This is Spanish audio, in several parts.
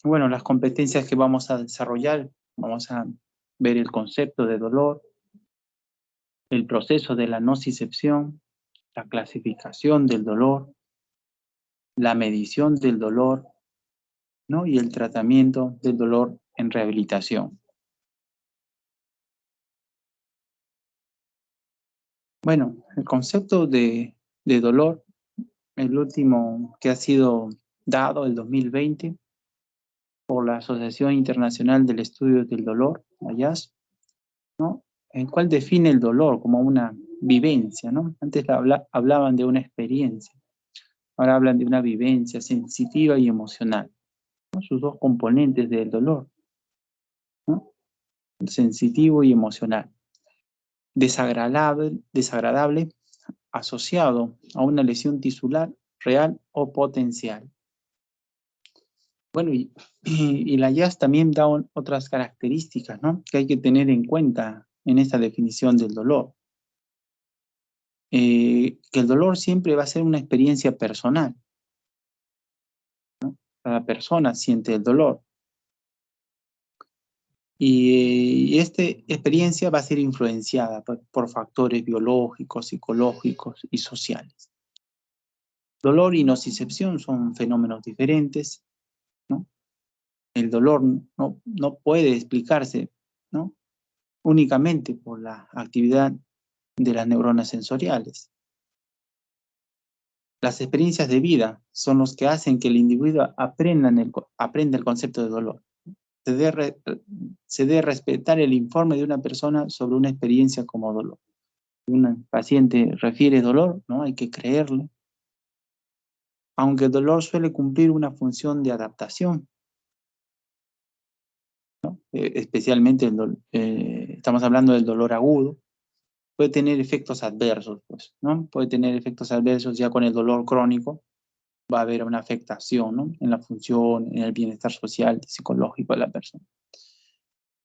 Bueno, las competencias que vamos a desarrollar, vamos a ver el concepto de dolor, el proceso de la nocicepción, la clasificación del dolor, la medición del dolor, ¿no? Y el tratamiento del dolor en rehabilitación. Bueno, el concepto de dolor, el último que ha sido dado, el 2020, por la Asociación Internacional del Estudio del Dolor, AYAS, ¿no? El cual define el dolor como una vivencia, ¿no? Antes hablaban de una experiencia, ahora hablan de una vivencia sensitiva y emocional, ¿no? Sus dos componentes del dolor, ¿no? Sensitivo y emocional. Desagradable asociado a una lesión tisular real o potencial. Bueno, y la IAS también da otras características, ¿no? Que hay que tener en cuenta en esta definición del dolor. Que el dolor siempre va a ser una experiencia personal, ¿no? Cada persona siente el dolor. Y esta experiencia va a ser influenciada por factores biológicos, psicológicos y sociales. Dolor y nocicepción son fenómenos diferentes, ¿no? El dolor no puede explicarse, ¿no? Únicamente por la actividad de las neuronas sensoriales. Las experiencias de vida son los que hacen que el individuo aprenda el concepto de dolor. Se debe respetar el informe de una persona sobre una experiencia como dolor. Si un paciente refiere dolor, ¿no? Hay que creerle. Aunque el dolor suele cumplir una función de adaptación, ¿no? Especialmente estamos hablando del dolor agudo, puede tener efectos adversos, pues, ¿no? Puede tener efectos adversos ya con el dolor crónico, va a haber una afectación, ¿no? En la función, en el bienestar social y psicológico de la persona,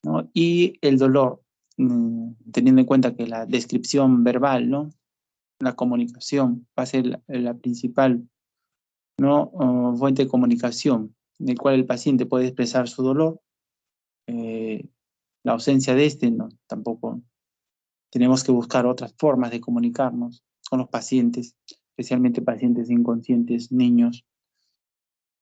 ¿no? Y el dolor, teniendo en cuenta que la descripción verbal, ¿no? La comunicación va a ser la principal, ¿no? Fuente de comunicación, en el cual el paciente puede expresar su dolor. La ausencia de este, no, tampoco. Tenemos que buscar otras formas de comunicarnos con los pacientes, especialmente pacientes inconscientes, niños,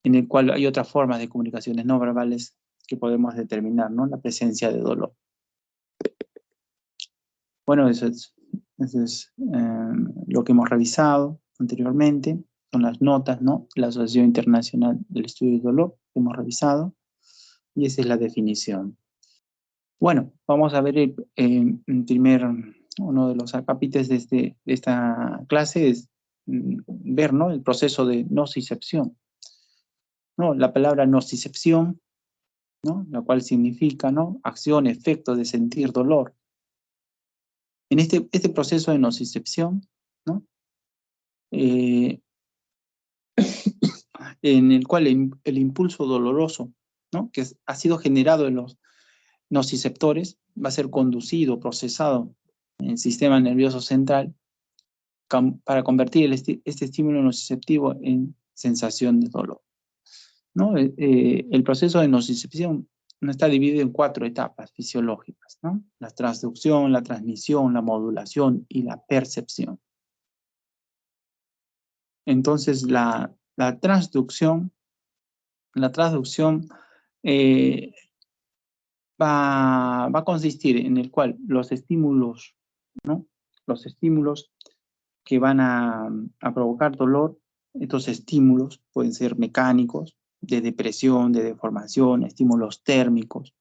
en el cual hay otras formas de comunicaciones no verbales que podemos determinar, ¿no? La presencia de dolor. Bueno, eso es lo que hemos revisado anteriormente, son las notas, ¿no? La Asociación Internacional del Estudio del Dolor que hemos revisado, y esa es la definición. Bueno, vamos a ver uno de los acápites de esta clase es ver, ¿no? El proceso de nocicepción, ¿no? La palabra nocicepción, ¿no? La cual significa, ¿no? Acción, efecto de sentir dolor. En este proceso de nocicepción, ¿no? En el cual el impulso doloroso, ¿no? Que ha sido generado en los nociceptores va a ser conducido, procesado en el sistema nervioso central para convertir este estímulo nociceptivo en sensación de dolor, ¿no? El proceso de nocicepción no está dividido en 4 etapas fisiológicas, ¿no? La transducción, la transmisión, la modulación y la percepción. Entonces, la transducción va a consistir en el cual los estímulos, ¿no? Los estímulos que van a provocar dolor, estos estímulos pueden ser mecánicos, de depresión, de deformación, estímulos térmicos,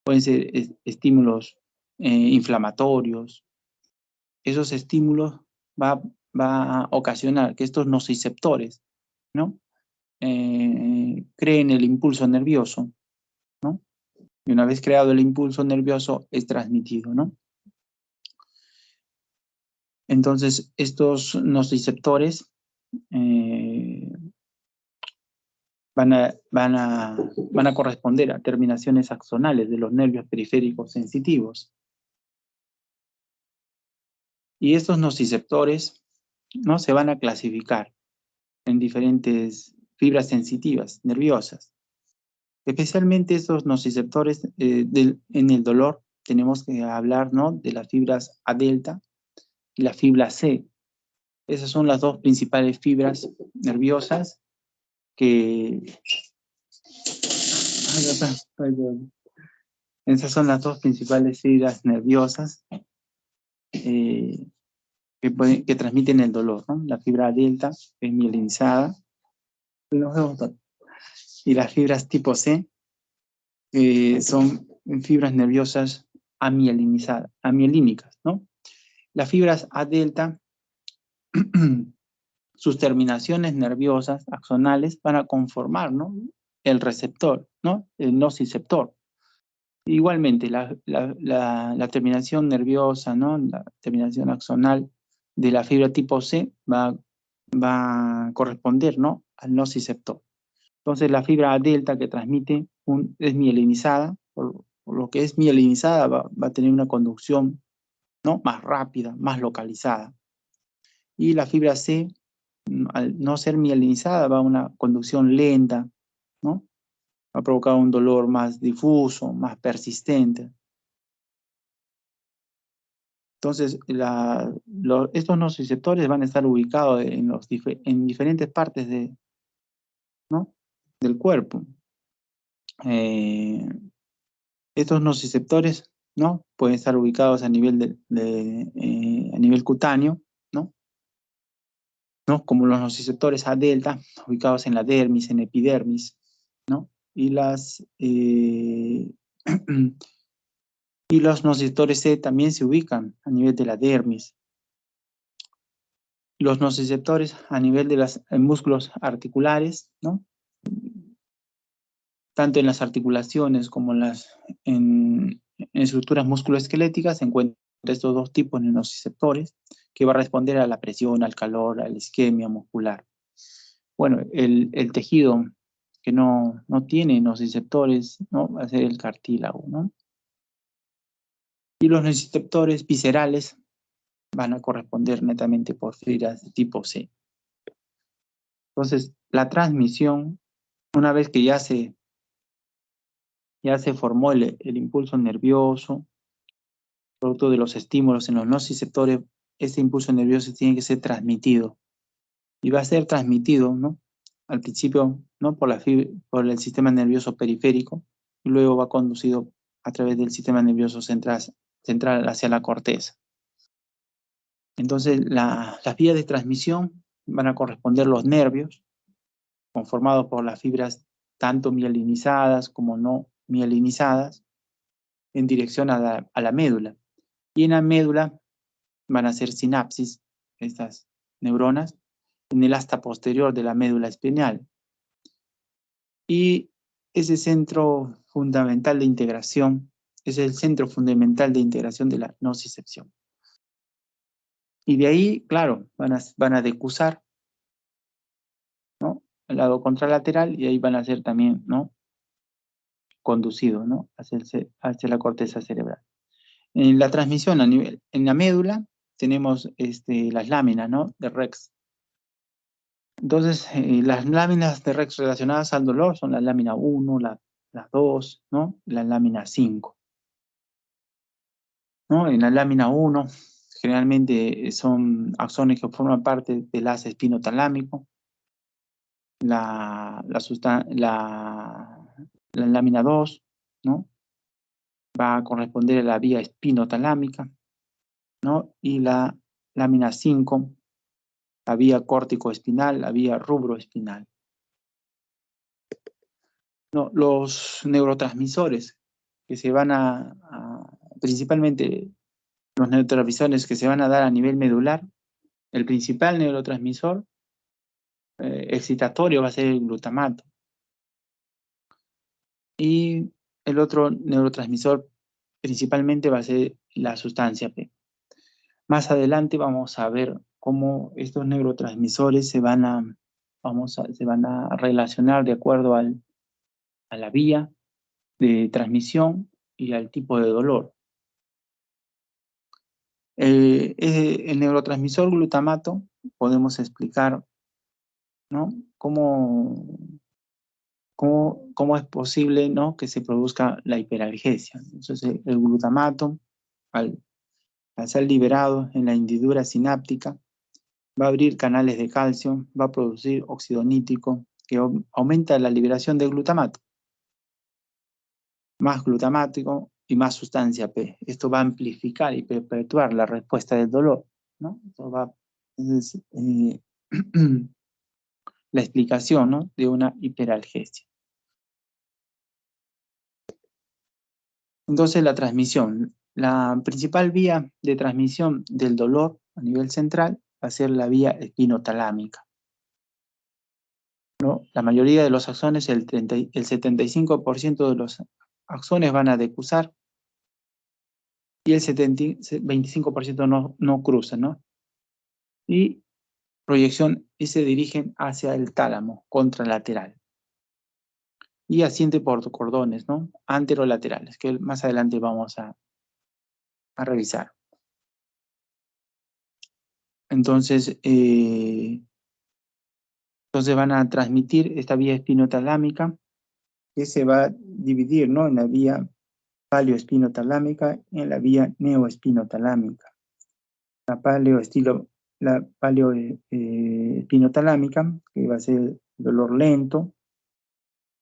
pueden ser estímulos inflamatorios. Esos estímulos va a ocasionar que estos nociceptores, ¿no? Creen el impulso nervioso, ¿no? Y una vez creado el impulso nervioso es transmitido, ¿no? Entonces, estos nociceptores van a corresponder a terminaciones axonales de los nervios periféricos sensitivos. Y estos nociceptores, ¿no? Se van a clasificar en diferentes fibras sensitivas, nerviosas. Especialmente estos nociceptores en el dolor, tenemos que hablar, ¿no?, de las fibras A delta y la fibra C. Esas son las dos principales fibras nerviosas que... Esas son las dos principales fibras nerviosas que transmiten el dolor, ¿no? La fibra delta es mielinizada y las fibras tipo C son fibras nerviosas amielínicas, ¿no? Las fibras A delta, sus terminaciones nerviosas axonales van a conformar, ¿no?, el receptor, ¿no?, el nociceptor. Igualmente, la terminación nerviosa, ¿no?, la terminación axonal de la fibra tipo C va a corresponder, ¿no?, al nociceptor. Entonces, la fibra A delta que transmite es mielinizada, por lo que es mielinizada va a tener una conducción, ¿no?, más rápida, más localizada. Y la fibra C, al no ser mielinizada, va a una conducción lenta, ¿no? Va a provocar un dolor más difuso, más persistente. Entonces, estos nociceptores van a estar ubicados en diferentes partes ¿no?, del cuerpo. Estos nociceptores, ¿no?, pueden estar ubicados a nivel, a nivel cutáneo, ¿no?, como los nociceptores A delta, ubicados en la dermis, en epidermis, ¿no? Y y los nociceptores C también se ubican a nivel de la dermis. Los nociceptores a nivel de los músculos articulares, ¿no?, tanto en las articulaciones como en estructuras musculoesqueléticas se encuentran estos dos tipos de nociceptores que va a responder a la presión, al calor, a la isquemia muscular. Bueno, el tejido que no tiene nociceptores, ¿no?, va a ser el cartílago, ¿no? Y los nociceptores viscerales van a corresponder netamente por fibras de tipo C. Entonces, la transmisión, una vez que ya se formó el impulso nervioso, producto de los estímulos en los nociceptores, ese impulso nervioso tiene que ser transmitido. Y va a ser transmitido, ¿no?, al principio, ¿no?, por el sistema nervioso periférico, y luego va conducido a través del sistema nervioso central hacia la corteza. Entonces, las vías de transmisión van a corresponder los nervios, conformados por las fibras tanto mielinizadas como no mielinizadas, en dirección a la médula. Y en la médula van a hacer sinapsis, estas neuronas, en el asta posterior de la médula espinal. Y ese centro fundamental de integración es el centro fundamental de integración de la nocicepción. Y de ahí, claro, van a decusar, ¿no?, el lado contralateral, y ahí van a ser también, ¿no?, conducidos, ¿no?, hacia la corteza cerebral. En la transmisión en la médula tenemos las láminas, ¿no?, de Rex. Entonces, las láminas de Rex relacionadas al dolor son la lámina 1, la 2, ¿no?, la lámina 5. ¿No? En la lámina 1, generalmente son axones que forman parte del haz espinotalámico. La lámina 2, ¿no?, va a corresponder a la vía espinotalámica, ¿no? Y la lámina 5, la vía córtico-espinal, la vía rubroespinal. No, los neurotransmisores que se van principalmente los neurotransmisores que se van a dar a nivel medular, el principal neurotransmisor excitatorio va a ser el glutamato. Y el otro neurotransmisor principalmente va a ser la sustancia P. Más adelante vamos a ver cómo estos neurotransmisores se van a relacionar de acuerdo a la vía de transmisión y al tipo de dolor. El neurotransmisor glutamato podemos explicar, ¿no?, cómo cómo es posible, ¿no?, que se produzca la hiperalgesia. Entonces, el glutamato, al ser liberado en la hendidura sináptica, va a abrir canales de calcio, va a producir óxido nítrico, que aumenta la liberación de glutamato. Más glutamático y más sustancia P. Esto va a amplificar y perpetuar la respuesta del dolor, ¿no? Entonces, la explicación, ¿no?, de una hiperalgesia. Entonces, la transmisión. La principal vía de transmisión del dolor a nivel central va a ser la vía espinotalámica, ¿no? La mayoría de los axones, el 75% de los axones van a decusar y el 25% no cruzan, ¿no? Y proyección y se dirigen hacia el tálamo contralateral. Y asciende por cordones, ¿no?, anterolaterales, que más adelante vamos a revisar. Entonces van a transmitir esta vía espinotalámica, que se va a dividir, ¿no?, en la vía paleoespinotalámica y en la vía neoespinotalámica. La paleoespinotalámica, que va a ser dolor lento,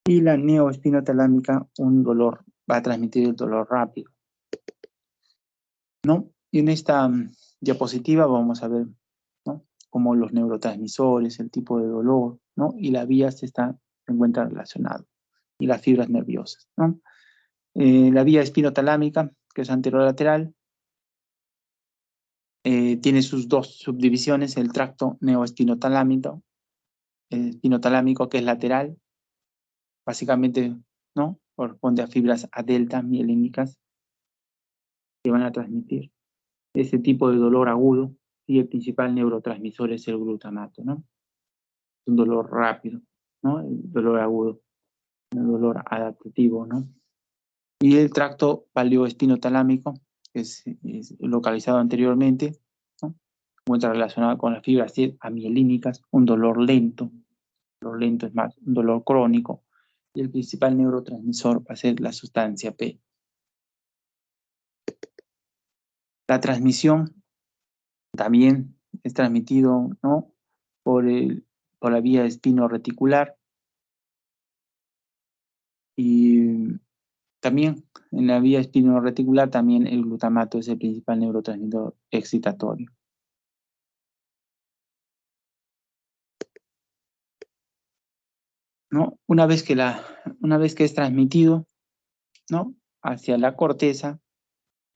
y la neoespinotalámica, va a transmitir el dolor rápido, ¿no? Y en esta diapositiva vamos a ver, ¿no?, cómo los neurotransmisores, el tipo de dolor, ¿no?, y la vía se encuentran relacionados, y las fibras nerviosas, ¿no? La vía espinotalámica, que es anterolateral, tiene sus dos subdivisiones: el tracto neoespinotalámico, espinotalámico, que es lateral, básicamente, ¿no?, corresponde a fibras A delta mielínicas que van a transmitir ese tipo de dolor agudo, y el principal neurotransmisor es el glutamato, ¿no? Es un dolor rápido, ¿no?, el dolor agudo, un dolor adaptativo, ¿no? Y el tracto paleoespinotalámico, que es localizado anteriormente, ¿no?, se encuentra relacionado con las fibras amielínicas, un dolor lento. El dolor lento es más un dolor crónico, y el principal neurotransmisor va a ser la sustancia P. La transmisión también es transmitido, ¿no?, por la vía espinoreticular, y también en la vía espinoreticular también el glutamato es el principal neurotransmisor excitatorio. ¿No? Una vez que es transmitido, ¿no?, hacia la corteza,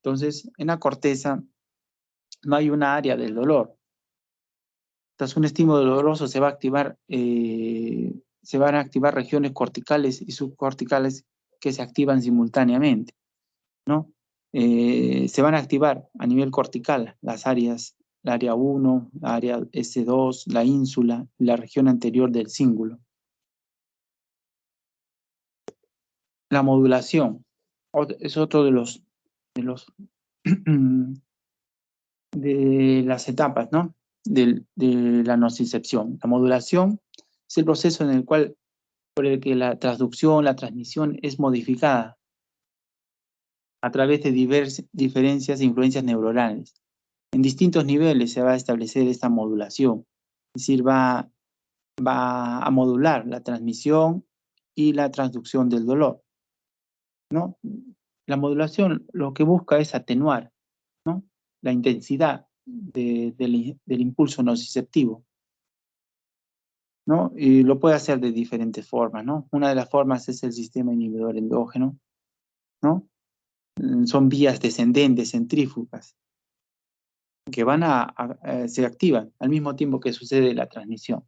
entonces en la corteza no hay una área del dolor. Tras un estímulo doloroso se van a activar regiones corticales y subcorticales que se activan simultáneamente, ¿no? Se van a activar a nivel cortical las áreas, el área 1, la área S2, la ínsula y la región anterior del cíngulo. La modulación es otro de las etapas, ¿no?, de la nocicepción. La modulación es el proceso por el que la transducción, la transmisión es modificada a través de diferencias e influencias neuronales. En distintos niveles se va a establecer esta modulación, es decir, va a modular la transmisión y la transducción del dolor, ¿no? La modulación lo que busca es atenuar, ¿no?, la intensidad del impulso nociceptivo, ¿no? Y lo puede hacer de diferentes formas, ¿no? Una de las formas es el sistema inhibidor endógeno, ¿no? Son vías descendentes, centrífugas, que se activan al mismo tiempo que sucede la transmisión.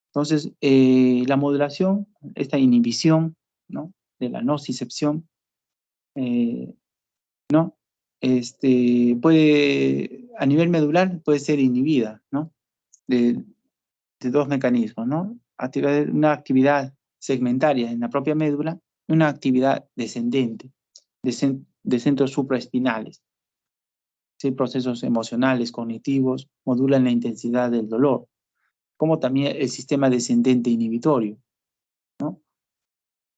Entonces, la modulación, esta inhibición, ¿no?, de la nocicepción, ¿no?, a nivel medular puede ser inhibida, ¿no?, de dos mecanismos, ¿no? Una actividad segmentaria en la propia médula y una actividad descendente de centros supraespinales. Sí, procesos emocionales, cognitivos, modulan la intensidad del dolor, como también el sistema descendente inhibitorio,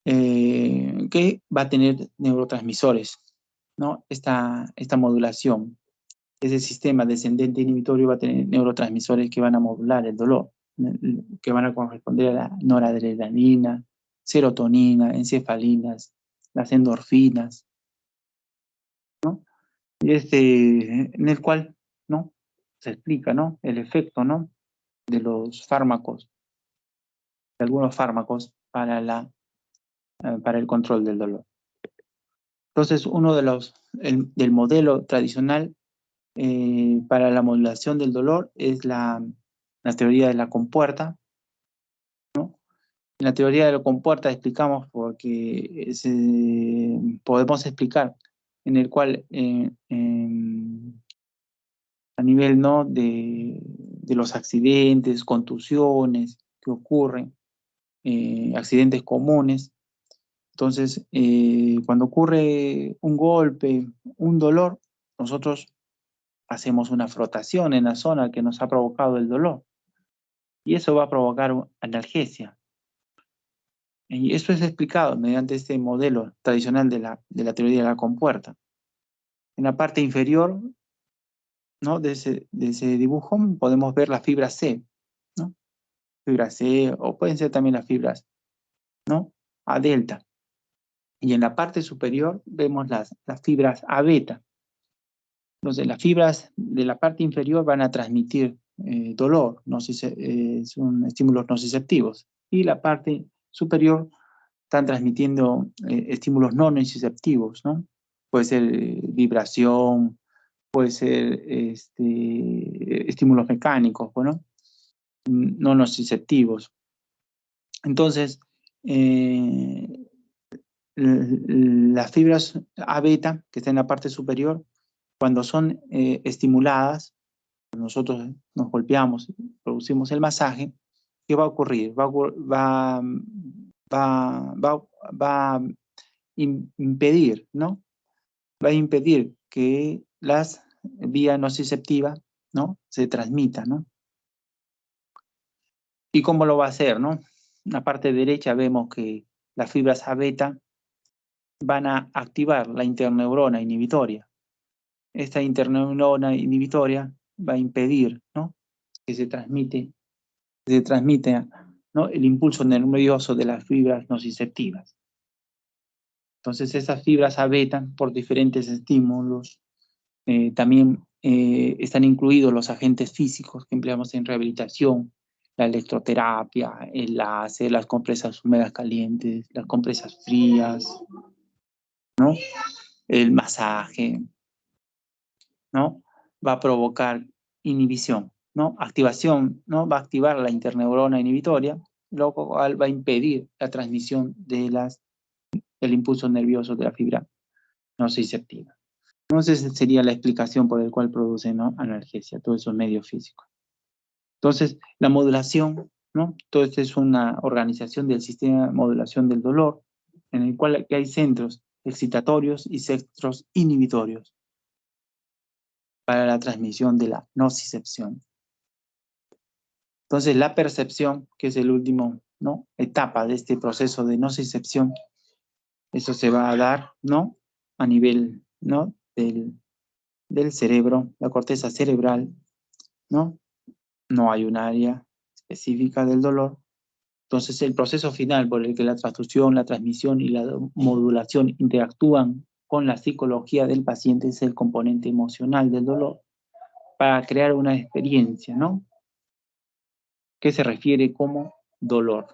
que va a tener neurotransmisores, ¿no? Esta modulación. Ese sistema descendente inhibitorio va a tener neurotransmisores que van a modular el dolor, que van a corresponder a la noradrenalina, serotonina, encefalinas, las endorfinas, ¿no? Y en el cual, ¿no? Se explica, ¿no? El efecto, ¿no? De los fármacos, de algunos fármacos para el control del dolor. Entonces, uno de del modelo tradicional para la modulación del dolor es la teoría de la compuerta, ¿no? En la teoría de la compuerta explicamos porque podemos explicar en el cual a nivel, ¿no? de los accidentes, contusiones que ocurren, accidentes comunes. Entonces, cuando ocurre un golpe, un dolor, nosotros hacemos una frotación en la zona que nos ha provocado el dolor. Y eso va a provocar analgesia. Y eso es explicado mediante este modelo tradicional de la teoría de la compuerta. En la parte inferior, ¿no? de ese dibujo podemos ver la fibra C, ¿no? Fibra C, o pueden ser también las fibras, ¿no? A delta. Y en la parte superior vemos las fibras A beta. Entonces, las fibras de la parte inferior van a transmitir dolor, son estímulos nociceptivos. Y la parte superior están transmitiendo estímulos no nociceptivos, ¿no? Puede ser vibración, puede ser estímulos mecánicos, bueno, no nociceptivos. Entonces, las fibras A beta, que están en la parte superior, cuando son estimuladas, nosotros nos golpeamos, producimos el masaje, ¿qué va a ocurrir? Va a impedir, ¿no? Va a impedir que las vías nociceptivas, ¿no? Se transmitan, ¿no? ¿Y cómo lo va a hacer, no? En la parte derecha vemos que las fibras A beta van a activar la interneurona inhibitoria. Esta interneurona inhibitoria va a impedir, ¿no? que se transmite, ¿no? el impulso nervioso de las fibras nociceptivas. Entonces esas fibras A beta, por diferentes estímulos, también están incluidos los agentes físicos que empleamos en rehabilitación, la electroterapia, el láser, las compresas húmedas calientes, las compresas frías, ¿no? El masaje, ¿no? Va a provocar inhibición, ¿no? Activación, ¿no? Va a activar la interneurona inhibitoria, lo cual va a impedir la transmisión del impulso nervioso de la fibra nociceptiva. Entonces, sería la explicación por la cual produce, ¿no? analgesia, todos esos medios físicos. Entonces, la modulación, ¿no? Todo esto es una organización del sistema de modulación del dolor, en el cual hay centros excitatorios y centros inhibitorios para la transmisión de la nocicepción. Entonces, la percepción, que es el último, ¿no? etapa de este proceso de nocicepción, eso se va a dar, ¿no? a nivel, ¿no? del cerebro, la corteza cerebral, ¿no? No hay un área específica del dolor. Entonces, el proceso final por el que la transducción, la transmisión y la modulación interactúan con la psicología del paciente es el componente emocional del dolor para crear una experiencia, ¿no? que se refiere como dolor.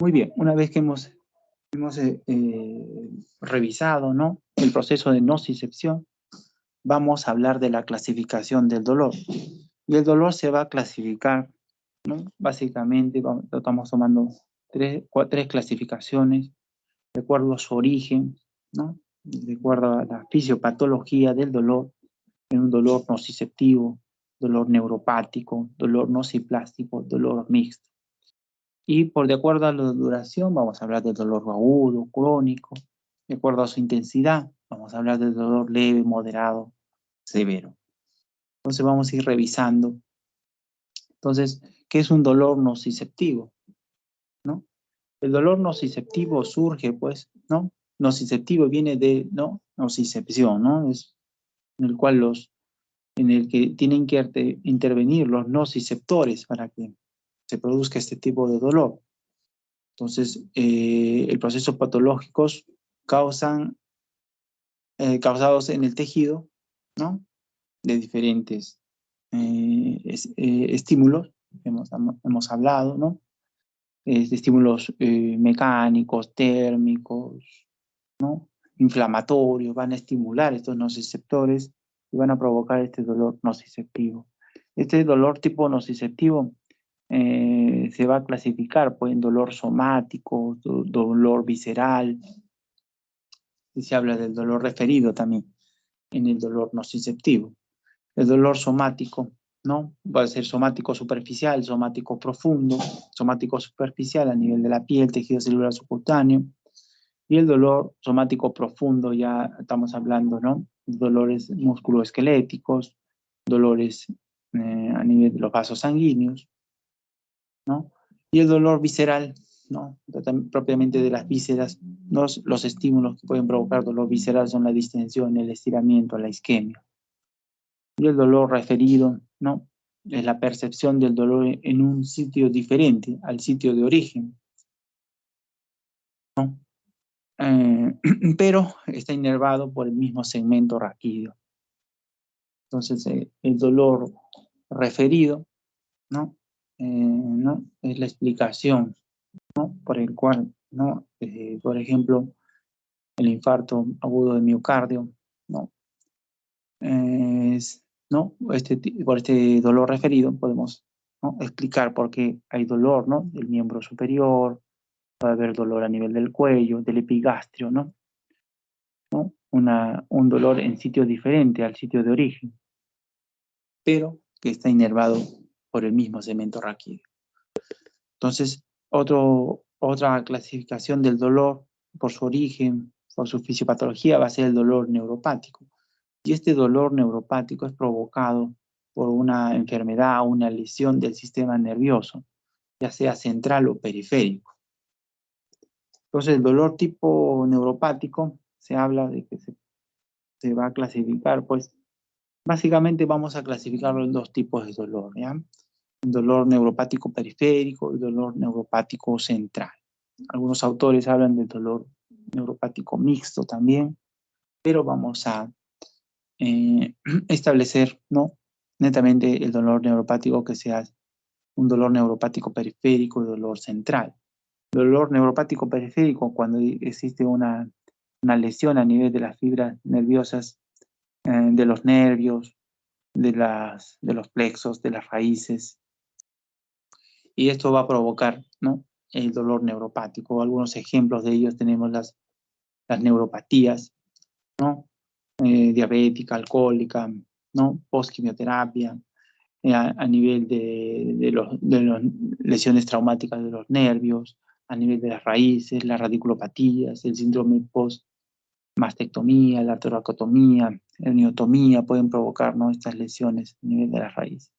Muy bien, una vez que hemos revisado, ¿no? el proceso de nocicepción, vamos a hablar de la clasificación del dolor. Y el dolor se va a clasificar, ¿no? Básicamente, estamos tomando tres clasificaciones, de acuerdo a su origen, ¿no? de acuerdo a la fisiopatología del dolor, en un dolor nociceptivo, dolor neuropático, dolor nociplástico, dolor mixto. Y de acuerdo a la duración, vamos a hablar del dolor agudo, crónico, de acuerdo a su intensidad, vamos a hablar del dolor leve, moderado, severo. Entonces vamos a ir revisando. Entonces, ¿qué es un dolor nociceptivo? ¿No? El dolor nociceptivo surge, pues, ¿no? Nociceptivo viene de, ¿no? Nocicepción, ¿no? Es en el cual en el que tienen que intervenir los nociceptores para que se produzca este tipo de dolor. Entonces, el proceso patológicos causados en el tejido, ¿no? De diferentes estímulos, hemos hablado, ¿no? De estímulos mecánicos, térmicos, ¿no? Inflamatorios, van a estimular estos nociceptores y van a provocar este dolor nociceptivo. Este dolor tipo nociceptivo se va a clasificar pues, en dolor somático, dolor visceral, y se habla del dolor referido también en el dolor nociceptivo. El dolor somático, ¿no? Va a ser somático superficial, somático profundo, somático superficial a nivel de la piel, tejido celular subcutáneo, y el dolor somático profundo, ya estamos hablando, ¿no? Dolores musculoesqueléticos, dolores a nivel de los vasos sanguíneos, ¿no? Y el dolor visceral, ¿no? Propiamente de las vísceras, los estímulos que pueden provocar dolor visceral son la distensión, el estiramiento, la isquemia. Y el dolor referido, ¿no? Es la percepción del dolor en un sitio diferente al sitio de origen, ¿no? Pero está inervado por el mismo segmento raquídeo. Entonces, el dolor referido, ¿no? ¿No? Es la explicación, ¿no? Por el cual, ¿no? Por ejemplo, el infarto agudo de miocardio, ¿no? ¿No? Por este dolor referido podemos, ¿no? Explicar por qué hay dolor, ¿no? Del miembro superior, puede haber dolor a nivel del cuello, del epigastrio, ¿no? ¿No? Un dolor en sitio diferente al sitio de origen, pero que está inervado por el mismo segmento raquídeo. Entonces, otra clasificación del dolor por su origen, por su fisiopatología, va a ser el dolor neuropático. Y este dolor neuropático es provocado por una enfermedad o una lesión del sistema nervioso, ya sea central o periférico. Entonces, el dolor tipo neuropático, se habla de que se va a clasificar, pues, básicamente vamos a clasificarlo en dos tipos de dolor, ¿ya? El dolor neuropático periférico y el dolor neuropático central. Algunos autores hablan del dolor neuropático mixto también, pero vamos a establecer, ¿no? Netamente el dolor neuropático que sea un dolor neuropático periférico y dolor central. Dolor neuropático periférico cuando existe una lesión a nivel de las fibras nerviosas, de los nervios, de los plexos, de las raíces, y esto va a provocar, ¿no? El dolor neuropático. Algunos ejemplos de ellos tenemos las neuropatías, ¿no? Diabética, alcohólica, ¿no? Postquimioterapia, a nivel de las lesiones traumáticas de los nervios, a nivel de las raíces, las radiculopatías, el síndrome post-mastectomía, la toracotomía, herniostomía, pueden provocar, ¿no? Estas lesiones a nivel de las raíces.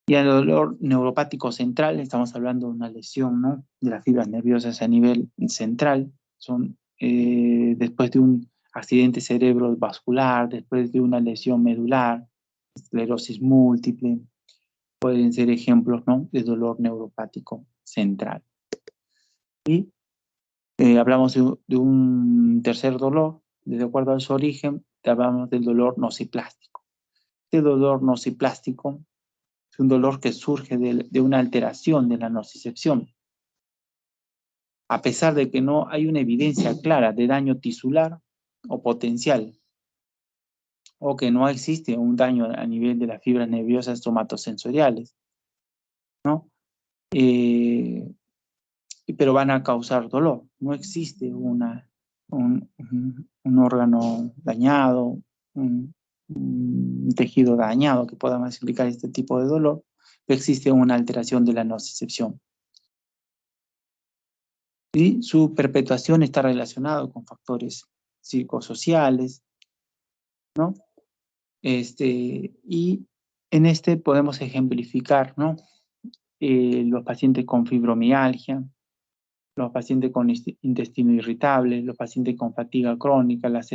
Y el dolor neuropático central, estamos hablando de una lesión, ¿no? De las fibras nerviosas a nivel central, son después de un accidente cerebrovascular, después de una lesión medular, esclerosis múltiple, pueden ser ejemplos, ¿no? De dolor neuropático central. Y hablamos de un tercer dolor, de acuerdo a su origen, hablamos del dolor nociplástico. Este dolor nociplástico es un dolor que surge de una alteración de la nocicepción. A pesar de que no hay una evidencia clara de daño tisular o potencial, o que no existe un daño a nivel de las fibras nerviosas somatosensoriales, ¿no? Pero van a causar dolor. No existe un órgano dañado, un tejido dañado que pueda explicar este tipo de dolor, pero existe una alteración de la nocicepción. Y su perpetuación está relacionada con factores psicosociales, ¿no? Y en este podemos ejemplificar, ¿no? Los pacientes con fibromialgia, los pacientes con intestino irritable, los pacientes con fatiga crónica, las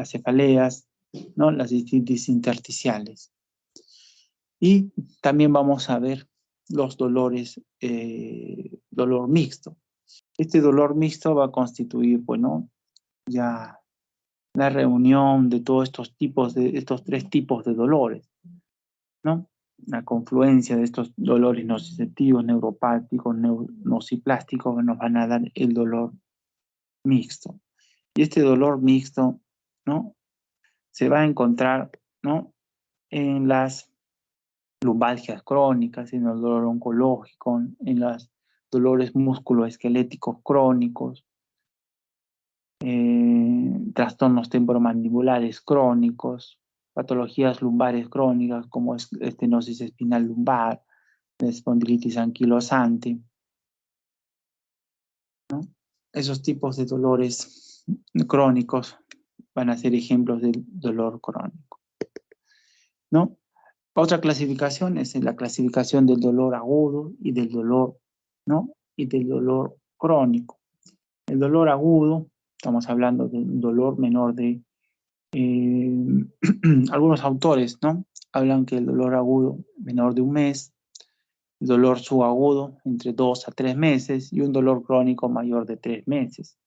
cefaleas, ¿no? Las cistitis intersticiales. Y también vamos a ver los dolores, dolor mixto. Este dolor mixto va a constituir, bueno, ya la reunión de todos estos tres tipos de dolores, ¿no? La confluencia de estos dolores nociceptivos, neuropáticos, nociplásticos nos van a dar el dolor mixto. Y este dolor mixto, ¿no? Se va a encontrar, ¿no? En las lumbalgias crónicas, en el dolor oncológico, en los dolores musculoesqueléticos crónicos, trastornos temporomandibulares crónicos, patologías lumbares crónicas como estenosis espinal lumbar, espondilitis anquilosante, ¿no? Esos tipos de dolores crónicos van a ser ejemplos del dolor crónico, ¿no? Otra clasificación es la clasificación del dolor agudo y del dolor, ¿no? Y del dolor crónico. El dolor agudo, estamos hablando de un dolor menor de algunos autores, ¿no? Hablan que el dolor agudo menor de un mes, el dolor subagudo entre 2 a 3 meses y un dolor crónico mayor de 3 meses.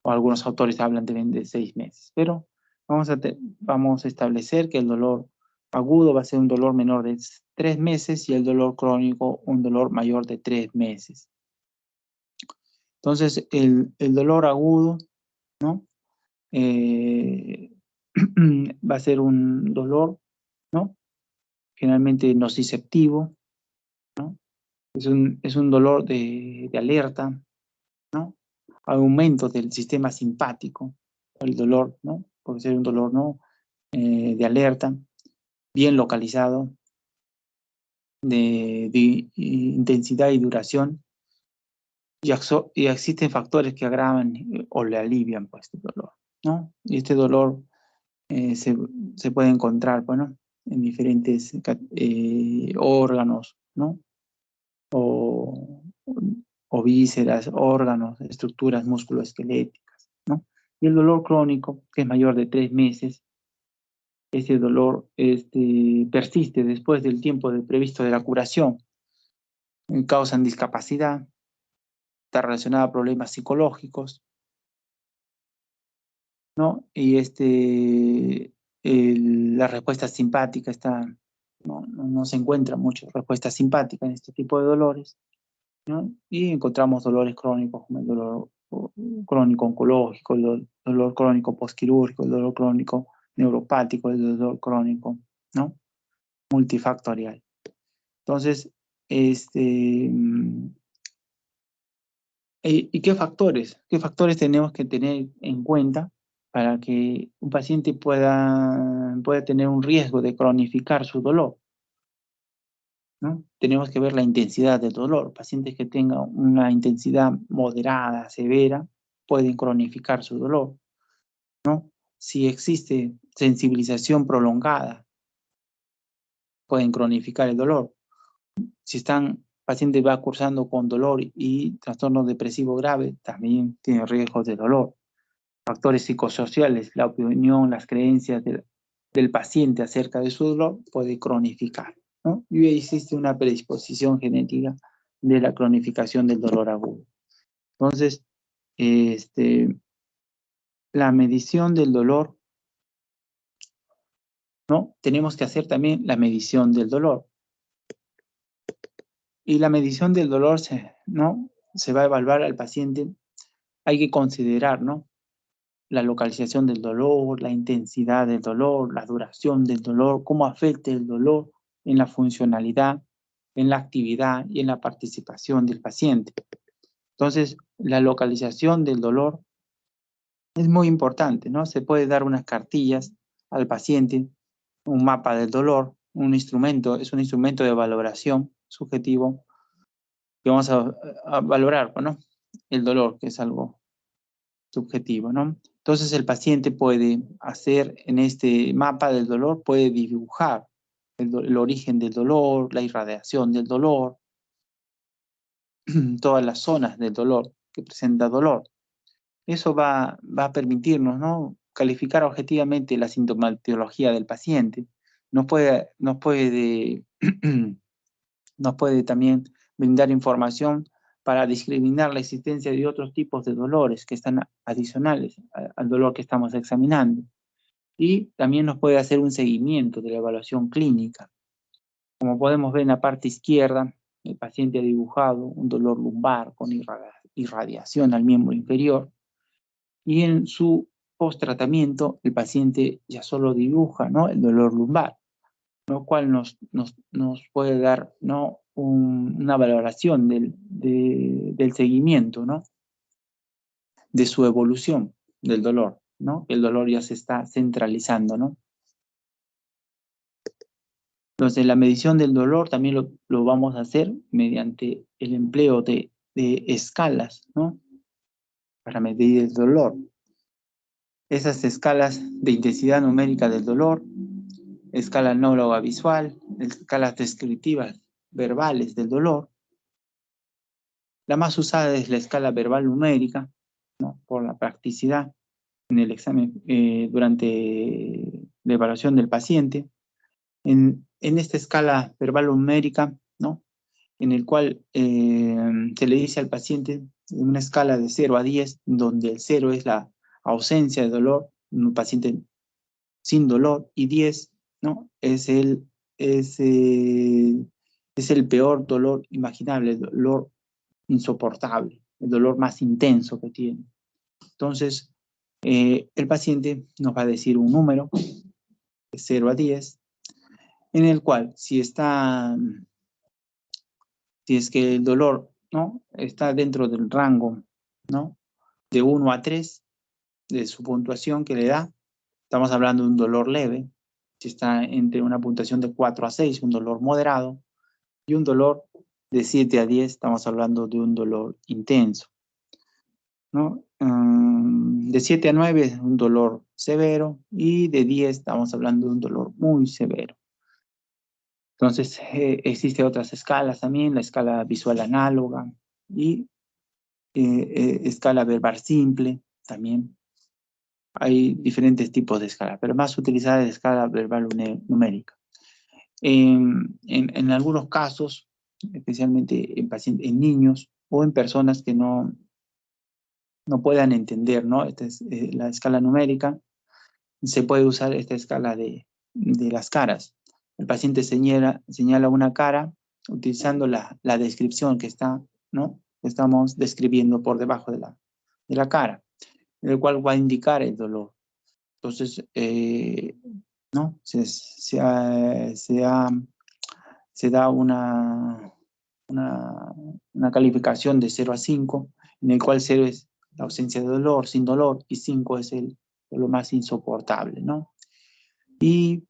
O algunos autores hablan de 6 meses. Pero vamos a establecer que el dolor agudo va a ser un dolor menor de 3 meses y el dolor crónico un dolor mayor de 3 meses. Entonces, el dolor agudo, ¿no? Va a ser un dolor, ¿no? Generalmente nociceptivo, ¿no? Es un dolor de alerta, ¿no? Aumento del sistema simpático, el dolor, ¿no? Puede ser un dolor, ¿no? De alerta, bien localizado, de intensidad y duración, y existen factores que agravan o le alivian pues, el dolor, ¿no? Y este dolor se puede encontrar, bueno, en diferentes órganos, ¿no? O vísceras, órganos, estructuras musculoesqueléticas, ¿no? Y el dolor crónico, que es mayor de 3 meses, ese dolor persiste después del tiempo previsto de la curación, causan discapacidad, está relacionado a problemas psicológicos, ¿no? Y la respuesta simpática no se encuentra mucho respuesta simpática en este tipo de dolores, ¿no? Y encontramos dolores crónicos como el dolor crónico oncológico, el dolor crónico postquirúrgico, el dolor crónico neuropático, el dolor crónico, ¿no? Multifactorial. Entonces, ¿y qué factores tenemos que tener en cuenta para que un paciente pueda tener un riesgo de cronificar su dolor, ¿no? Tenemos que ver la intensidad del dolor. Pacientes que tengan una intensidad moderada, severa, pueden cronificar su dolor, ¿no? Si existe sensibilización prolongada, pueden cronificar el dolor. Si paciente va cursando con dolor y trastorno depresivo grave, también tiene riesgos de dolor. Factores psicosociales, la opinión, las creencias del paciente acerca de su dolor puede cronificar, ¿no? Y existe una predisposición genética de la cronificación del dolor agudo. Entonces, la medición del dolor, ¿no? Tenemos que hacer también la medición del dolor. Y la medición del dolor ¿no? Se va a evaluar al paciente. Hay que considerar, ¿no? La localización del dolor, la intensidad del dolor, la duración del dolor, cómo afecta el dolor en la funcionalidad, en la actividad y en la participación del paciente. Entonces, la localización del dolor es muy importante, ¿no? Se puede dar unas cartillas al paciente, un mapa del dolor, es un instrumento de valoración subjetivo que vamos a valorar, ¿no? El dolor, que es algo subjetivo, ¿no? Entonces el paciente puede hacer en este mapa del dolor, puede dibujar el origen del dolor, la irradiación del dolor, todas las zonas del dolor que presenta dolor. Eso va a permitirnos, ¿no?, calificar objetivamente la sintomatología del paciente. Nos puede también brindar información para discriminar la existencia de otros tipos de dolores que están adicionales al dolor que estamos examinando. Y también nos puede hacer un seguimiento de la evaluación clínica. Como podemos ver en la parte izquierda, el paciente ha dibujado un dolor lumbar con irradiación al miembro inferior, y en su post-tratamiento el paciente ya solo dibuja, ¿no?, el dolor lumbar, lo cual nos puede dar, ¿no?, una valoración del seguimiento, ¿no?, de su evolución del dolor, ¿no? El dolor ya se está centralizando, ¿no? Entonces, la medición del dolor también lo vamos a hacer mediante el empleo de escalas, ¿no?, para medir el dolor. Esas escalas de intensidad numérica del dolor, escala anóloga visual, escalas descriptivas verbales del dolor. La más usada es la escala verbal numérica, ¿no?, por la practicidad en el examen durante la evaluación del paciente. En esta escala verbal numérica, ¿no?, en el cual se le dice al paciente una escala de 0 a 10, donde el 0 es la ausencia de dolor, un paciente sin dolor, y 10, ¿no?, es el peor dolor imaginable, el dolor insoportable, el dolor más intenso que tiene. Entonces, el paciente nos va a decir un número de 0 a 10, en el cual si es que el dolor, ¿no?, está dentro del rango, ¿no?, de 1 a 3 de su puntuación que le da, estamos hablando de un dolor leve. Si está entre una puntuación de 4 a 6, un dolor moderado, y un dolor de 7 a 10, estamos hablando de un dolor intenso, ¿no? De 7 a 9 es un dolor severo, y de 10 estamos hablando de un dolor muy severo. Entonces, existen otras escalas también, la escala visual análoga y escala verbal simple también. Hay diferentes tipos de escala, pero más utilizada es la escala verbal numérica. En algunos casos, especialmente en niños o en personas que no puedan entender, ¿no?, esta es la escala numérica, se puede usar esta escala de las caras. El paciente señala una cara utilizando la descripción que está, ¿no?, estamos describiendo por debajo de la cara, el cual va a indicar el dolor. Entonces, ¿no?, se da una calificación de 0 a 5, en el cual 0 es la ausencia de dolor, sin dolor, y 5 es el dolor más insoportable, ¿no? Y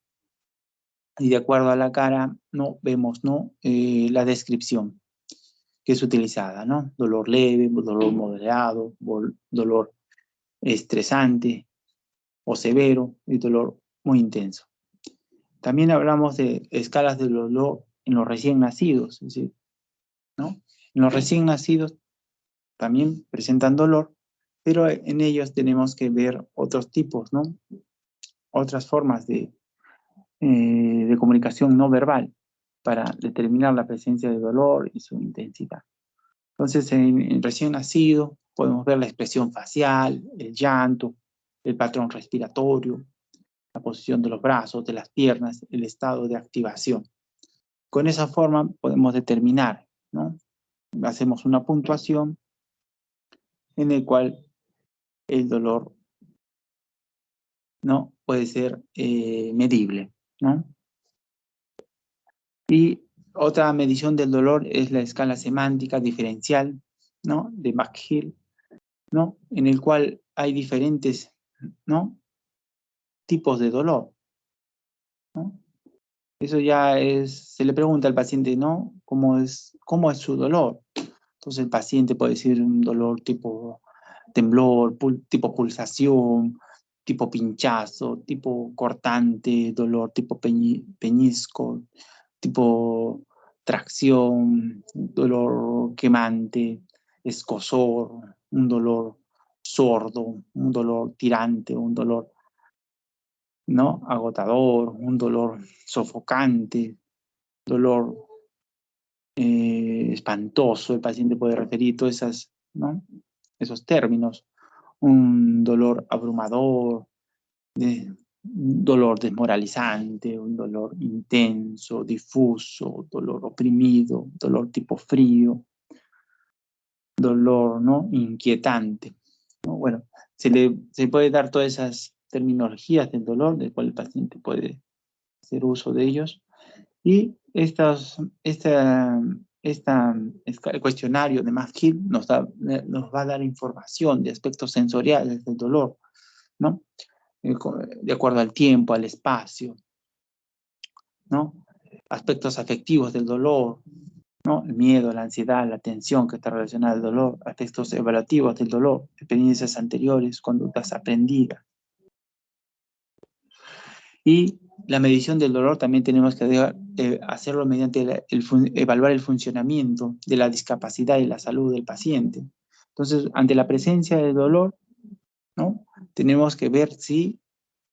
de acuerdo a la cara, ¿no?, vemos, ¿no?, la descripción que es utilizada, ¿no? Dolor leve, dolor moderado, dolor estresante o severo, y dolor muy intenso. También hablamos de escalas de dolor en los recién nacidos, es decir, ¿no? En los recién nacidos también presentan dolor, pero en ellos tenemos que ver otros tipos, ¿no?, otras formas de comunicación no verbal para determinar la presencia de dolor y su intensidad. Entonces, en recién nacido podemos ver la expresión facial, el llanto, el patrón respiratorio, la posición de los brazos, de las piernas, el estado de activación. Con esa forma podemos determinar, ¿no? Hacemos una puntuación en el cual el dolor, ¿no?, puede ser medible, ¿no? Y otra medición del dolor es la escala semántica diferencial, ¿no?, de McGill, ¿no?, en el cual hay diferentes, ¿no?, tipos de dolor, ¿no? Eso ya se le pregunta al paciente, ¿no?, cómo es su dolor. Entonces el paciente puede decir un dolor tipo temblor, tipo pulsación, tipo pinchazo, tipo cortante, dolor tipo peñisco, tipo tracción, dolor quemante, escozor, un dolor sordo, un dolor tirante, un dolor, ¿no?, agotador, un dolor sofocante, dolor espantoso. El paciente puede referir todos esas, ¿no?, esos términos. Un dolor abrumador, un dolor desmoralizante, un dolor intenso, difuso, dolor oprimido, dolor tipo frío, dolor, ¿no?, inquietante, ¿no? Bueno, se puede dar todas esas terminologías del dolor, del cual el paciente puede hacer uso de ellos. Y este cuestionario de McGill nos va a dar información de aspectos sensoriales del dolor, ¿no?, de acuerdo al tiempo, al espacio, ¿no?, aspectos afectivos del dolor, ¿no?, el miedo, la ansiedad, la tensión que está relacionada al dolor, aspectos evaluativos del dolor, experiencias anteriores, conductas aprendidas. Y la medición del dolor también tenemos que hacerlo mediante evaluar el funcionamiento de la discapacidad y la salud del paciente. Entonces, ante la presencia del dolor, ¿no?, tenemos que ver si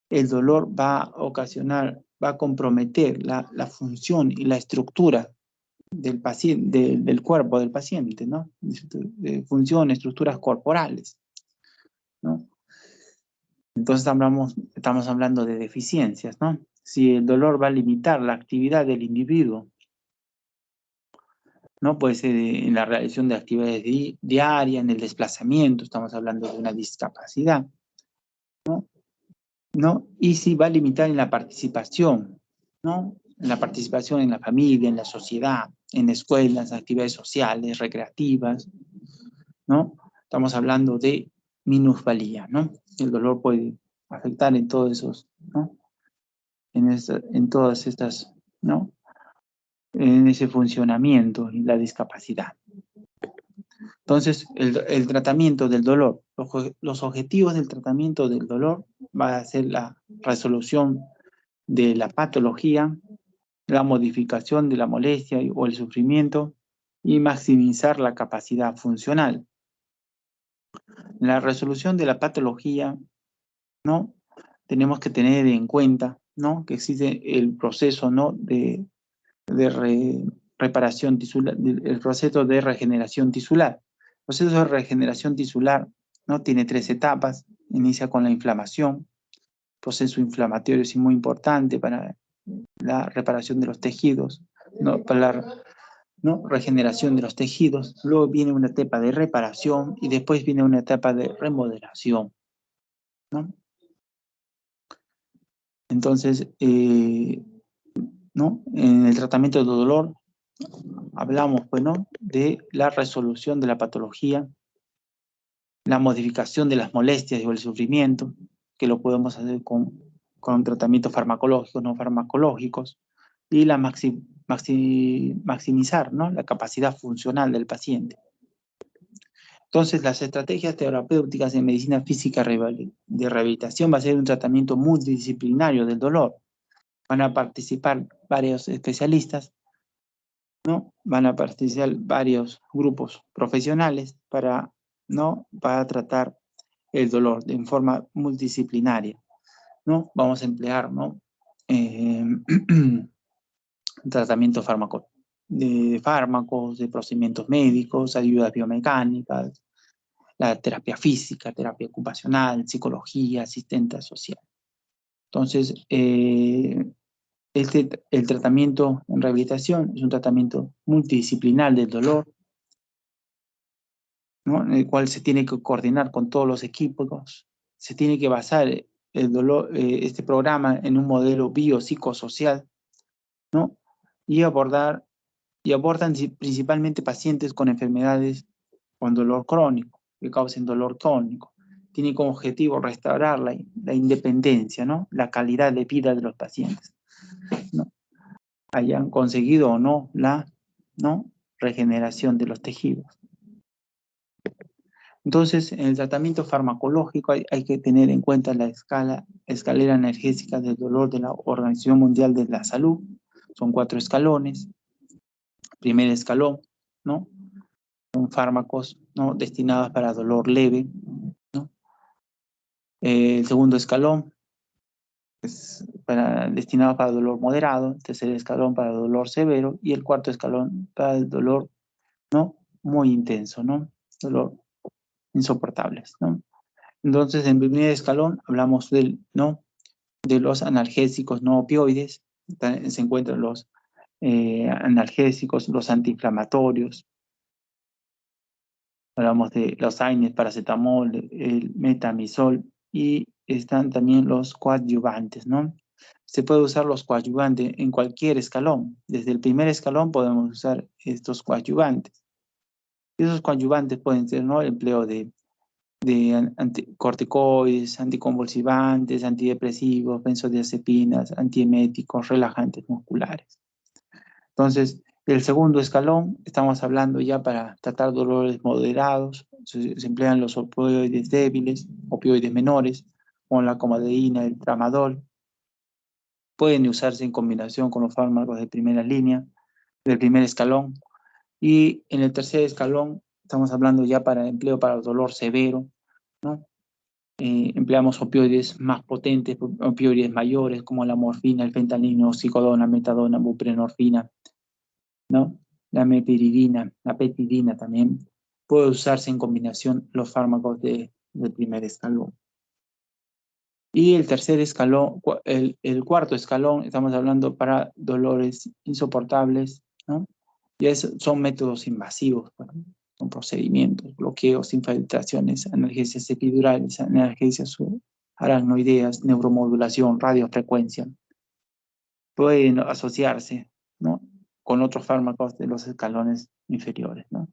el dolor va a ocasionar, va a comprometer la función y la estructura del paciente, del cuerpo del paciente, ¿no?, función, estructuras corporales, ¿no? Entonces estamos hablando de deficiencias, ¿no? Si el dolor va a limitar la actividad del individuo, ¿no?, puede ser en la realización de actividades diarias, en el desplazamiento, estamos hablando de una discapacidad, ¿no? Y si va a limitar en la participación, ¿no?, en la participación en la familia, en la sociedad, en escuelas, actividades sociales, recreativas, ¿no? Estamos hablando de minusvalía, ¿no? El dolor puede afectar en todos esos, ¿no?, en todas estas, ¿no?, en ese funcionamiento y la discapacidad. Entonces, el tratamiento del dolor, los objetivos del tratamiento del dolor va a ser la resolución de la patología, la modificación de la molestia o el sufrimiento y maximizar la capacidad funcional. La resolución de la patología, ¿no?, tenemos que tener en cuenta, ¿no?, que existe el proceso, ¿no?, de reparación tisular, el proceso de regeneración tisular. El proceso de regeneración tisular, ¿no?, tiene 3 etapas. Inicia con la inflamación. El proceso inflamatorio es muy importante para la reparación de los tejidos, ¿no?, para la, ¿no?, regeneración de los tejidos. Luego viene una etapa de reparación y después viene una etapa de remodelación, ¿no? Entonces, ¿no?, en el tratamiento del dolor hablamos, pues, ¿no?, de la resolución de la patología, la modificación de las molestias o el sufrimiento, que lo podemos hacer con tratamientos farmacológicos, no farmacológicos, y la maximizar, ¿no?, la capacidad funcional del paciente. Entonces, las estrategias terapéuticas en medicina física de rehabilitación va a ser un tratamiento multidisciplinario del dolor. Van a participar varios especialistas, ¿no? Van a participar varios grupos profesionales para, ¿no?, para tratar el dolor de forma multidisciplinaria, ¿no? Vamos a emplear, ¿no?, tratamiento de fármacos, de procedimientos médicos, ayudas biomecánicas, la terapia física, terapia ocupacional, psicología, asistente social. Entonces, el tratamiento en rehabilitación es un tratamiento multidisciplinar del dolor, ¿no?, en el cual se tiene que coordinar con todos los equipos, se tiene que basar el dolor, este programa en un modelo biopsicosocial, ¿no?, y abordan principalmente pacientes con enfermedades con dolor crónico, que causen dolor crónico. Tiene como objetivo restaurar la independencia, ¿no?, la calidad de vida de los pacientes, ¿no?, hayan conseguido o no la, ¿no?, regeneración de los tejidos. Entonces, en el tratamiento farmacológico hay que tener en cuenta la escalera analgésica del dolor de la Organización Mundial de la Salud. Son 4 escalones. primer escalón, ¿no? Son fármacos, ¿no?, destinados para dolor leve, ¿no? El segundo escalón es destinado para dolor moderado, el tercer escalón para dolor severo y el cuarto escalón para el dolor, ¿no?, muy intenso, ¿no? Dolor insoportables, ¿no? Entonces, en primer escalón hablamos ¿no?, de los analgésicos no opioides. Se encuentran los analgésicos, los antiinflamatorios. Hablamos de los AINES, paracetamol, el metamizol, y están también los coadyuvantes, ¿no? Se puede usar los coadyuvantes en cualquier escalón. Desde el primer escalón podemos usar estos coadyuvantes. Esos coadyuvantes pueden ser, ¿no?, el empleo de corticoides, anticonvulsivantes, antidepresivos, benzodiazepinas, antieméticos, relajantes musculares. Entonces, el segundo escalón, estamos hablando ya para tratar dolores moderados, se emplean los opioides débiles, opioides menores, como la codeína, el tramadol. Pueden usarse en combinación con los fármacos de primera línea, del primer escalón. Y en el tercer escalón, estamos hablando ya para empleo para el dolor severo, ¿no? Empleamos opioides más potentes, opioides mayores, como la morfina, el fentanilo, oxicodona, metadona, buprenorfina, ¿no? La mepiridina, la petidina también. Puede usarse en combinación los fármacos del primer escalón. Y el tercer escalón, el cuarto escalón, estamos hablando para dolores insoportables, ¿no? Y son métodos invasivos, ¿no? Son procedimientos, bloqueos, infiltraciones, analgesias epidurales, analgesias aracnoideas, neuromodulación, radiofrecuencia. Pueden asociarse, ¿no?, con otros fármacos de los escalones inferiores, ¿no?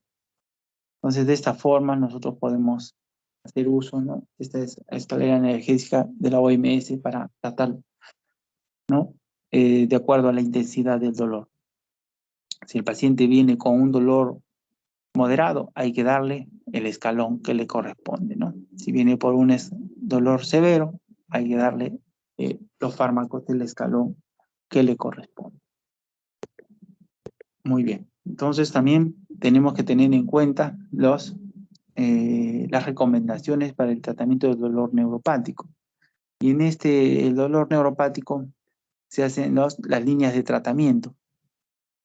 Entonces, de esta forma nosotros podemos hacer uso, ¿no?, esta es la escalera analgésica de la OMS para tratar, ¿no?, de acuerdo a la intensidad del dolor. Si el paciente viene con un dolor moderado, hay que darle el escalón que le corresponde, ¿no? Si viene por un dolor severo, hay que darle los fármacos del escalón que le corresponde. Muy bien. Entonces también tenemos que tener en cuenta las recomendaciones para el tratamiento del dolor neuropático. Y en el dolor neuropático se hacen las líneas de tratamiento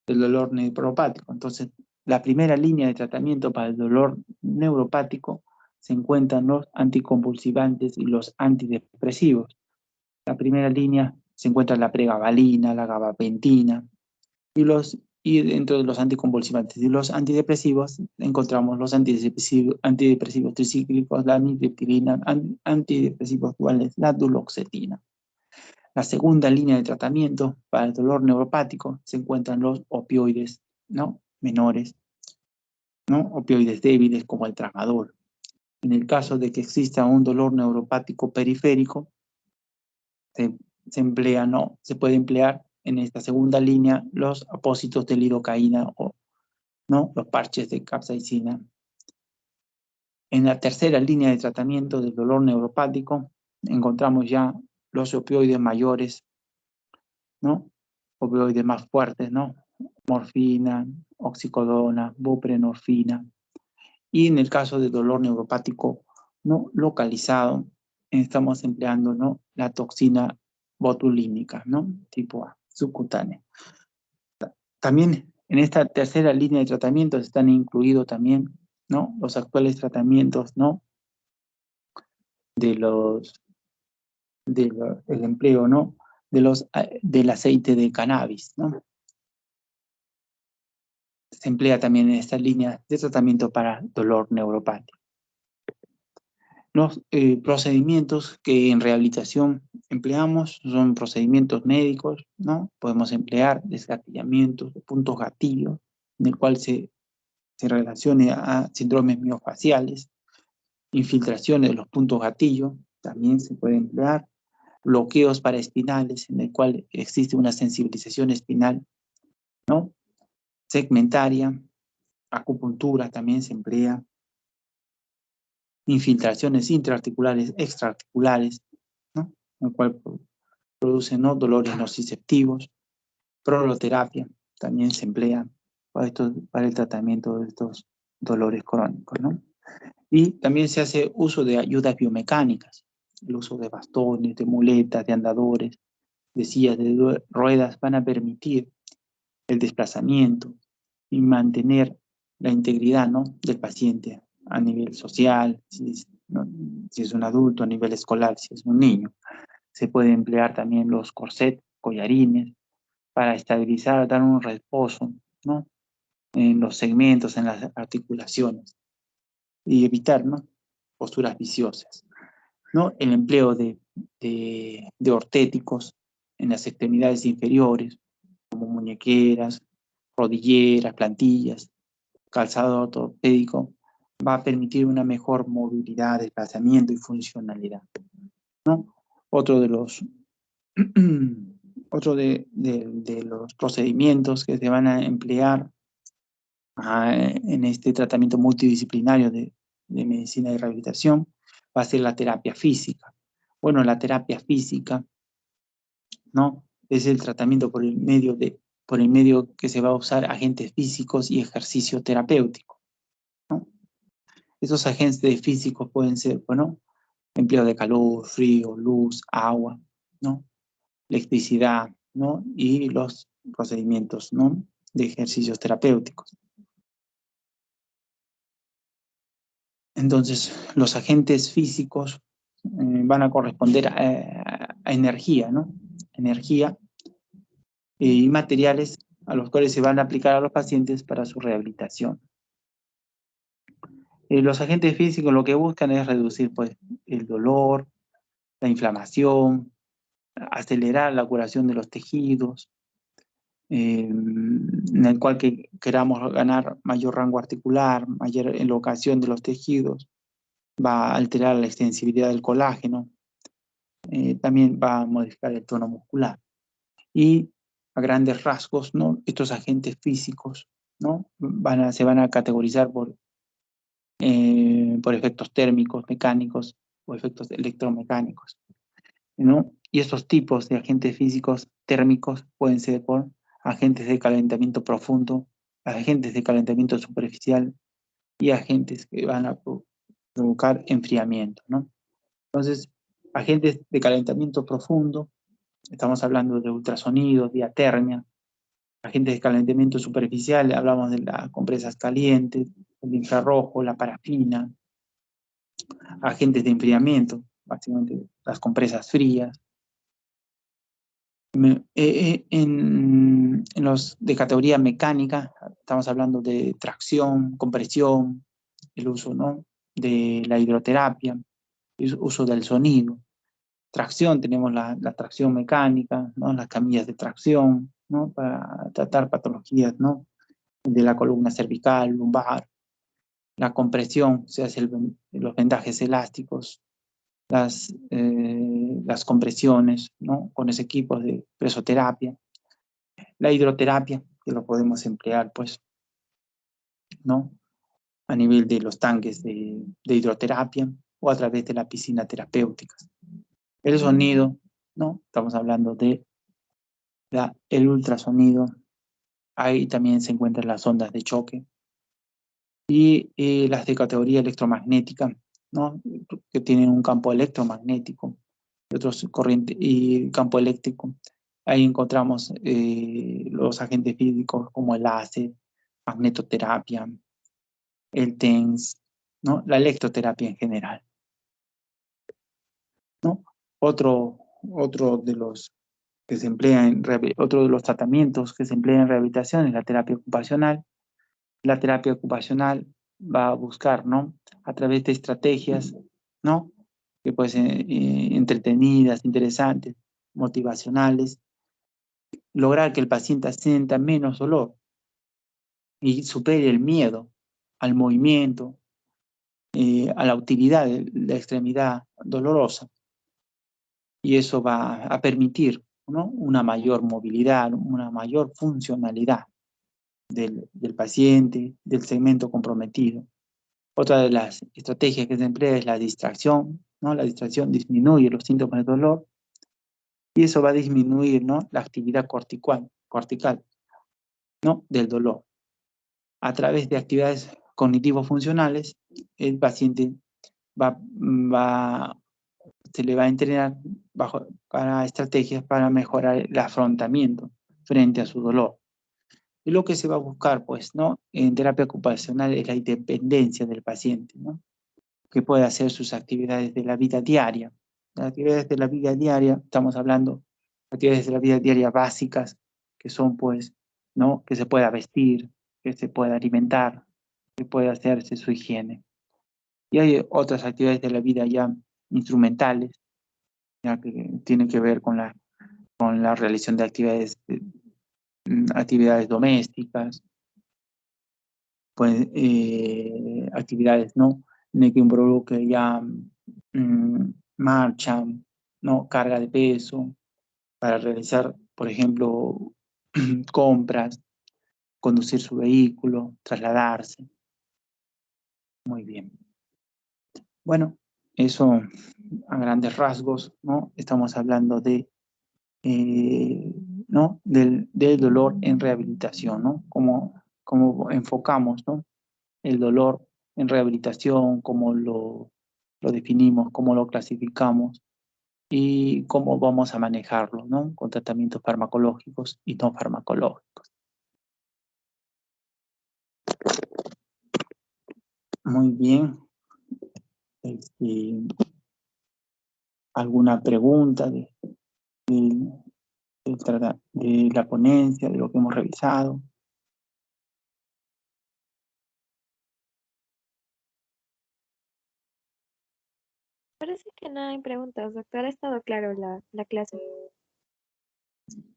del dolor neuropático. Entonces, la primera línea de tratamiento para el dolor neuropático se encuentran los anticonvulsivantes y los antidepresivos. La primera línea se encuentra la pregabalina, la gabapentina, y dentro de los anticonvulsivantes y los antidepresivos encontramos los antidepresivos tricíclicos, la amitriptilina, antidepresivos duales, la duloxetina. La segunda línea de tratamiento para el dolor neuropático se encuentran los opioides, ¿no?, menores, ¿no?, opioides débiles como el tramadol. En el caso de que exista un dolor neuropático periférico, se emplea, ¿no?, se puede emplear en esta segunda línea los apósitos de lidocaína o, ¿no?, los parches de capsaicina. En la tercera línea de tratamiento del dolor neuropático encontramos ya los opioides mayores, ¿no?, opioides más fuertes, ¿no?, morfina, oxicodona, buprenorfina. Y en el caso de dolor neuropático no localizado, estamos empleando, ¿no?, la toxina botulínica, ¿no?, tipo A, subcutánea. También en esta tercera línea de tratamientos están incluidos también, ¿no?, los actuales tratamientos, ¿no?, el empleo, ¿no?, del aceite de cannabis, ¿no? Se emplea también en esta línea de tratamiento para dolor neuropático. Los procedimientos que en rehabilitación empleamos son procedimientos médicos, ¿no? Podemos emplear desgatillamientos, puntos gatillo, en el cual se relacione a síndromes miofaciales, infiltraciones de los puntos gatillo, también se puede emplear, bloqueos paraespinales, en el cual existe una sensibilización espinal, ¿no?, segmentaria, acupuntura también se emplea, infiltraciones intraarticulares, extraarticulares, ¿no?, el cual produce, ¿no?, dolores nociceptivos, proloterapia también se emplea para el tratamiento de estos dolores crónicos, ¿no? Y también se hace uso de ayudas biomecánicas, el uso de bastones, de muletas, de andadores, de sillas de ruedas van a permitir el desplazamiento y mantener la integridad, ¿no?, del paciente a nivel social, si es un adulto, a nivel escolar, si es un niño. Se puede emplear también los corsets, collarines, para estabilizar, dar un reposo, ¿no?, en los segmentos, en las articulaciones, y evitar, ¿no?, posturas viciosas, ¿no? El empleo de ortéticos en las extremidades inferiores, como muñequeras, rodilleras, plantillas, calzado ortopédico, va a permitir una mejor movilidad, desplazamiento y funcionalidad, ¿no? Otro de los, otro de los procedimientos que se van a emplear en este tratamiento multidisciplinario de medicina y rehabilitación va a ser la terapia física. Bueno, la terapia física, ¿no?, es el tratamiento por el medio que se va a usar agentes físicos y ejercicio terapéutico, ¿no? Esos agentes físicos pueden ser, bueno, empleo de calor, frío, luz, agua, ¿no?, electricidad, ¿no?, y los procedimientos, ¿no?, de ejercicios terapéuticos. Entonces, los agentes físicos van a corresponder a energía, ¿no? Energía y materiales a los cuales se van a aplicar a los pacientes para su rehabilitación. Los agentes físicos lo que buscan es reducir, pues, el dolor, la inflamación, acelerar la curación de los tejidos, en el cual queramos ganar mayor rango articular, mayor elongación de los tejidos, va a alterar la extensibilidad del colágeno, también va a modificar el tono muscular. Y a grandes rasgos, ¿no?, estos agentes físicos, ¿no?, se van a categorizar por efectos térmicos, mecánicos o efectos electromecánicos, ¿no? Y estos tipos de agentes físicos térmicos pueden ser por agentes de calentamiento profundo, agentes de calentamiento superficial y agentes que van a provocar enfriamiento, ¿no? Entonces, agentes de calentamiento profundo, estamos hablando de ultrasonidos, diatermia. Agentes de calentamiento superficial, hablamos de las compresas calientes, el infrarrojo, la parafina. Agentes de enfriamiento, básicamente las compresas frías. En los de categoría mecánica, estamos hablando de tracción, compresión, el uso, ¿no?, de la hidroterapia, el uso del sonido. Tracción, tenemos la tracción mecánica, ¿no?, las camillas de tracción, ¿no?, para tratar patologías, ¿no?, de la columna cervical, lumbar. La compresión, se hace los vendajes elásticos, las compresiones, ¿no?, con ese equipo de presoterapia. La hidroterapia, que lo podemos emplear, pues, ¿no?, a nivel de los tanques de hidroterapia o a través de la piscina terapéutica. El sonido, ¿no?, estamos hablando de el ultrasonido. Ahí también se encuentran las ondas de choque. Y las de categoría electromagnética, ¿no?, que tienen un campo electromagnético y otros corriente y campo eléctrico. Ahí encontramos los agentes físicos como el láser, magnetoterapia, el TENS, ¿no?, la electroterapia en general, ¿no? Otro de los que se emplea otro de los tratamientos que se emplea en rehabilitación es la terapia ocupacional. La terapia ocupacional va a buscar, ¿no?, a través de estrategias, ¿no?, que pueden ser entretenidas, interesantes, motivacionales, lograr que el paciente sienta menos dolor y supere el miedo al movimiento, a la utilidad de la extremidad dolorosa. Y eso va a permitir, ¿no?, una mayor movilidad, una mayor funcionalidad del paciente, del segmento comprometido. Otra de las estrategias que se emplea es la distracción, ¿no? La distracción disminuye los síntomas de dolor y eso va a disminuir, ¿no?, la actividad cortical, ¿no?, del dolor. a través de actividades cognitivo-funcionales, el paciente se le va a entrenar para estrategias para mejorar el afrontamiento frente a su dolor. Y lo que se va a buscar, pues, ¿no? En terapia ocupacional es la independencia del paciente, ¿no? Que pueda hacer sus actividades de la vida diaria. Las actividades de la vida diaria, estamos hablando de actividades de la vida diaria básicas, que son, pues, ¿no? Que se pueda vestir, que se pueda alimentar, que pueda hacerse su higiene. Y hay otras actividades de la vida ya instrumentales, ya que tienen que ver con la realización de actividades domésticas, pues, actividades, ¿no? En que involucre ya marcha, ¿no? Carga de peso, para realizar, por ejemplo, compras, conducir su vehículo, trasladarse. Muy bien. Bueno, eso a grandes rasgos, ¿no? Estamos hablando de, ¿no? Del dolor en rehabilitación, ¿no? Cómo enfocamos, ¿no? El dolor en rehabilitación, cómo lo definimos, cómo lo clasificamos y cómo vamos a manejarlo, ¿no? Con tratamientos farmacológicos y no farmacológicos. Muy bien. ¿Alguna pregunta de la ponencia, de lo que hemos revisado? Parece que no hay preguntas, doctor. Ha estado claro la clase.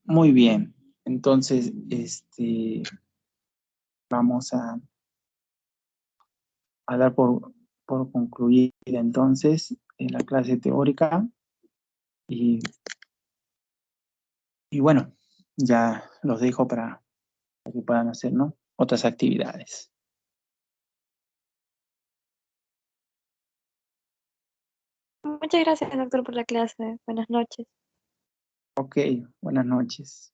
Muy bien. Entonces, vamos a dar por concluida entonces la clase teórica y bueno, ya los dejo para que puedan hacer, ¿no? Otras actividades. Muchas gracias, doctor, por la clase. Buenas noches. Ok, buenas noches.